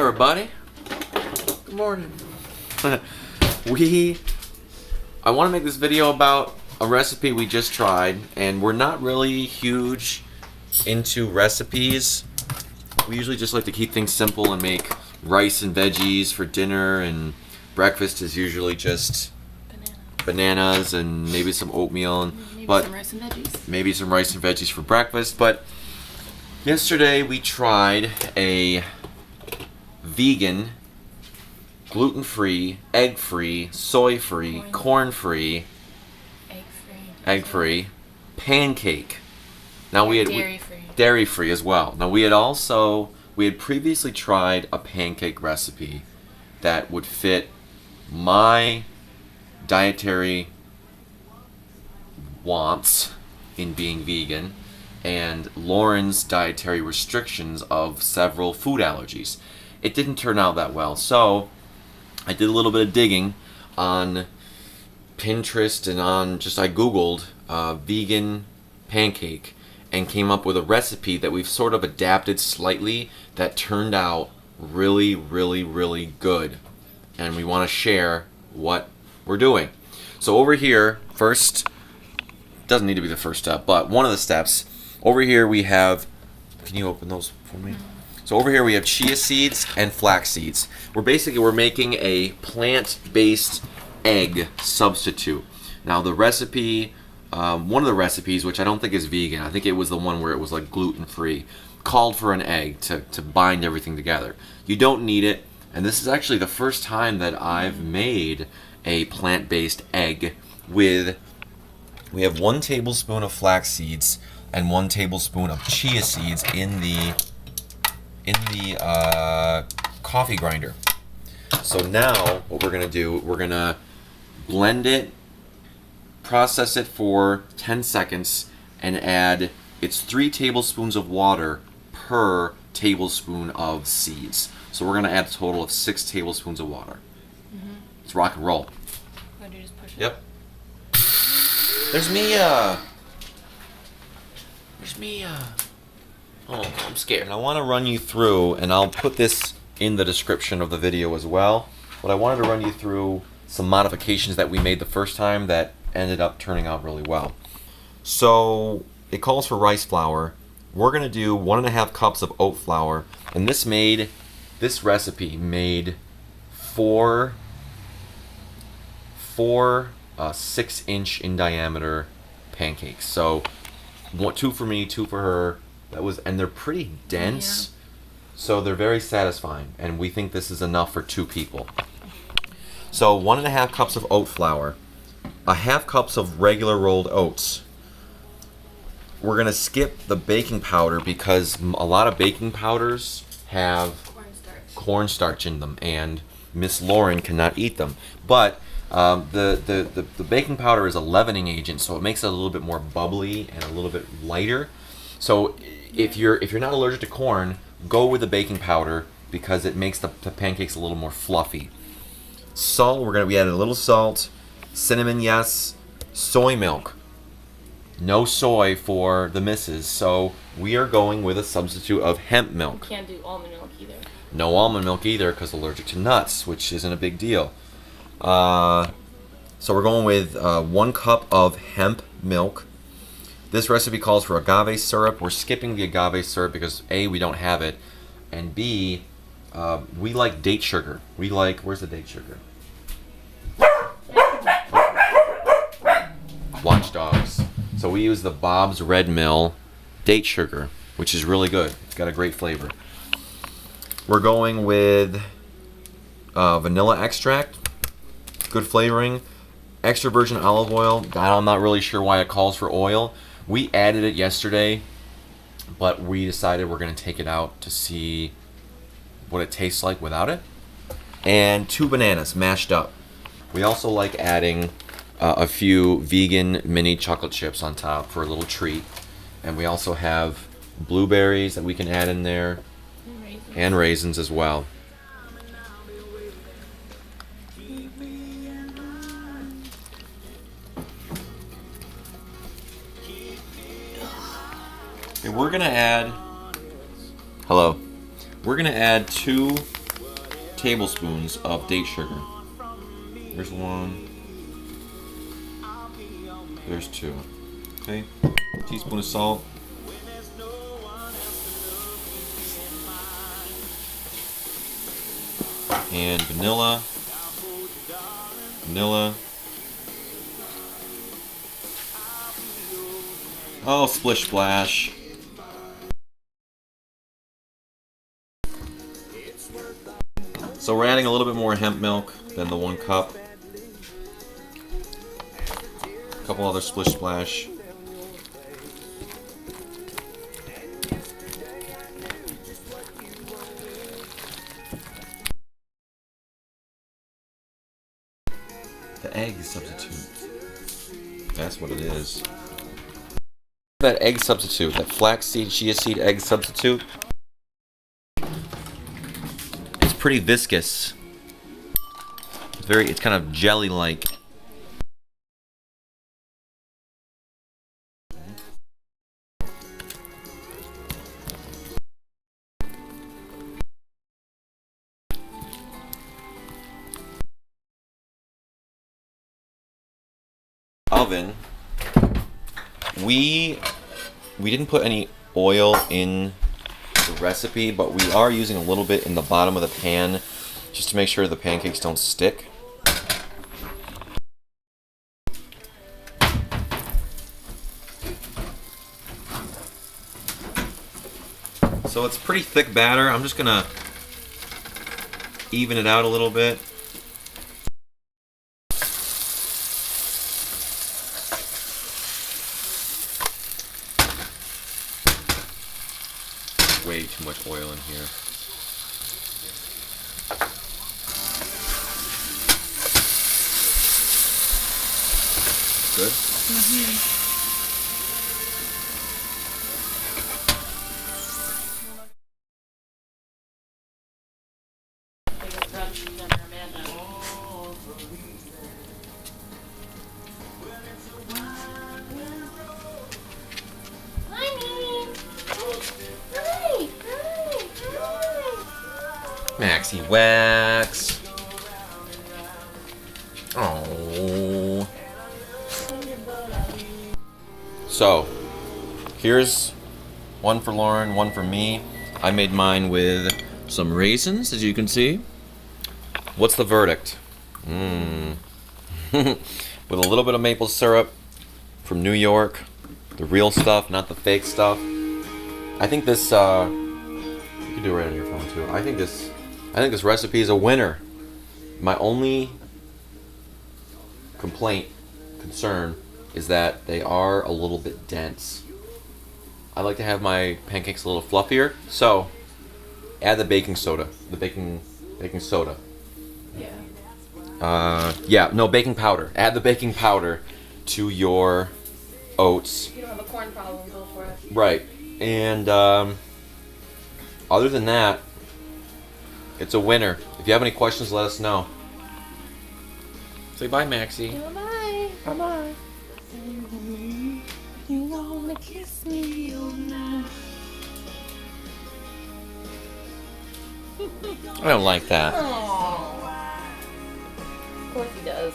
everybody. Good morning. I want to make this video about a recipe we just tried, and we're not really huge into recipes. We usually just like to keep things simple and make rice and veggies for dinner, and breakfast is usually just bananas and maybe some oatmeal and some rice and veggies. Maybe some rice and veggies for breakfast. But yesterday we tried a vegan, gluten-free, egg-free, soy-free, corn-free, egg-free pancake. Now we had dairy-free as well. Now we had previously tried a pancake recipe that would fit my dietary wants in being vegan and Lauren's dietary restrictions of several food allergies. It didn't turn out that well, so I did a little bit of digging on Pinterest and I googled vegan pancake and came up with a recipe that we've sort of adapted slightly that turned out really, really, really good, and we want to share what we're doing. So over here, first, doesn't need to be the first step, but one of the steps, over here we have, can you open those for me? So over here we have chia seeds and flax seeds. We're making a plant-based egg substitute. Now the recipe, one of the recipes, which I don't think is vegan, I think it was the one where it was like gluten-free, called for an egg to bind everything together. You don't need it, and this is actually the first time that I've made a plant-based egg we have 1 tablespoon of flax seeds and 1 tablespoon of chia seeds in the coffee grinder. So now what we're gonna do, we're gonna blend it, process it for 10 seconds, and add, it's 3 tablespoons of water per tablespoon of seeds. So we're gonna add a total of 6 tablespoons of water. Let's rock and roll. Why do you just push it? Yep. There's Mia. Oh, I'm scared. And I want to run you through, and I'll put this in the description of the video as well, but I wanted to run you through some modifications that we made the first time that ended up turning out really well. So it calls for rice flour. We're going to do 1.5 cups of oat flour, and this recipe made four 6-inch in diameter pancakes. So 2 for me, 2 for her. And they're pretty dense, so they're very satisfying, and we think this is enough for 2 people. So 1.5 cups of oat flour, 1/2 cups of regular rolled oats. We're gonna skip the baking powder because a lot of baking powders have cornstarch in them, and Miss Lauren cannot eat them. But the baking powder is a leavening agent, so it makes it a little bit more bubbly and a little bit lighter. So if you're not allergic to corn, go with the baking powder because it makes the pancakes a little more fluffy. Salt, we added a little salt. Cinnamon, yes. Soy milk. No soy for the misses, so we are going with a substitute of hemp milk. You can't do almond milk either. No almond milk either because allergic to nuts, which isn't a big deal. So we're going with 1 cup of hemp milk. This recipe calls for agave syrup. We're skipping the agave syrup because A, we don't have it, and B, we like date sugar. Where's the date sugar? Watchdogs. So we use the Bob's Red Mill date sugar, which is really good. It's got a great flavor. We're going with vanilla extract. Good flavoring. Extra virgin olive oil. I'm not really sure why it calls for oil. We added it yesterday, but we decided we're going to take it out to see what it tastes like without it. And 2 bananas mashed up. We also like adding a few vegan mini chocolate chips on top for a little treat. And we also have blueberries that we can add in there, and raisins as well. And we're gonna add, we're gonna add 2 tablespoons of date sugar. There's 1. There's 2. Okay. Teaspoon of salt. And vanilla. Oh, splish splash. So we're adding a little bit more hemp milk than the 1 cup. A couple other splish splash. The egg substitute. That's what it is. That egg substitute, that flaxseed chia seed egg substitute. It's pretty viscous. It's kind of jelly-like. Oven. We didn't put any oil in the recipe, but we are using a little bit in the bottom of the pan just to make sure the pancakes don't stick. So it's pretty thick batter. I'm just gonna even it out a little bit. Way too much oil in here. Good? Mm-hmm. Maxie Wax. Oh. So, here's 1 for Lauren, 1 for me. I made mine with some raisins, as you can see. What's the verdict? With a little bit of maple syrup from New York. The real stuff, not the fake stuff. I think this, you can do it right on your phone too. I think this recipe is a winner. My only concern is that they are a little bit dense. I like to have my pancakes a little fluffier, so add the baking soda. The baking soda. Yeah. Baking powder. Add the baking powder to your oats. If you don't have a corn problem, go for it. Right. And other than that, it's a winner. If you have any questions, let us know. Say bye, Maxie. Bye. Bye-bye. You wanna kiss me all night. I don't like that. Aww. Of course he does.